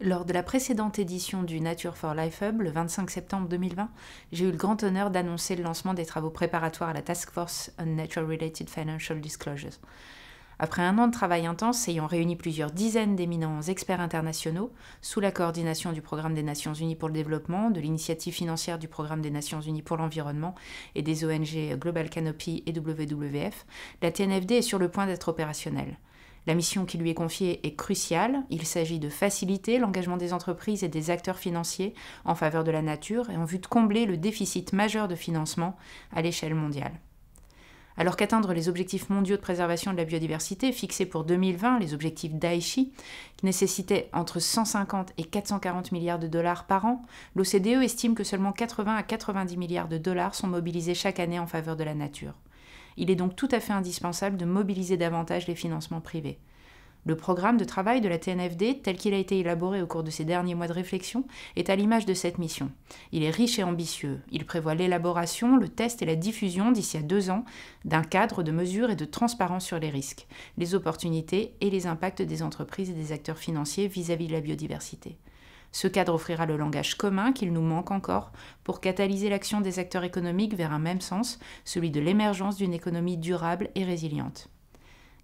Lors de la précédente édition du Nature for Life Hub, le 25 septembre 2020, j'ai eu le grand honneur d'annoncer le lancement des travaux préparatoires à la Task Force on Nature-Related Financial Disclosures. Après un an de travail intense ayant réuni plusieurs dizaines d'éminents experts internationaux, sous la coordination du Programme des Nations Unies pour le développement, de l'initiative financière du Programme des Nations Unies pour l'environnement et des ONG Global Canopy et WWF, la TNFD est sur le point d'être opérationnelle. La mission qui lui est confiée est cruciale. Il s'agit de faciliter l'engagement des entreprises et des acteurs financiers en faveur de la nature et en vue de combler le déficit majeur de financement à l'échelle mondiale. Alors qu'atteindre les objectifs mondiaux de préservation de la biodiversité fixés pour 2020, les objectifs d'Aichi, qui nécessitaient entre 150 et 440 milliards de dollars par an, l'OCDE estime que seulement 80 à 90 milliards de dollars sont mobilisés chaque année en faveur de la nature. Il est donc tout à fait indispensable de mobiliser davantage les financements privés. Le programme de travail de la TNFD, tel qu'il a été élaboré au cours de ces derniers mois de réflexion, est à l'image de cette mission. Il est riche et ambitieux. Il prévoit l'élaboration, le test et la diffusion d'ici à 2 ans d'un cadre de mesures et de transparence sur les risques, les opportunités et les impacts des entreprises et des acteurs financiers vis-à-vis de la biodiversité. Ce cadre offrira le langage commun qu'il nous manque encore pour catalyser l'action des acteurs économiques vers un même sens, celui de l'émergence d'une économie durable et résiliente.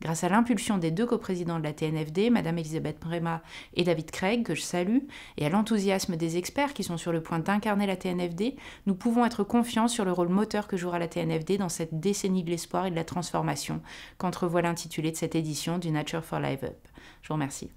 Grâce à l'impulsion des 2 coprésidents de la TNFD, Mme Elisabeth Brema et David Craig, que je salue, et à l'enthousiasme des experts qui sont sur le point d'incarner la TNFD, nous pouvons être confiants sur le rôle moteur que jouera la TNFD dans cette décennie de l'espoir et de la transformation qu'entrevoit l'intitulé de cette édition du Nature for Life Hub. Je vous remercie.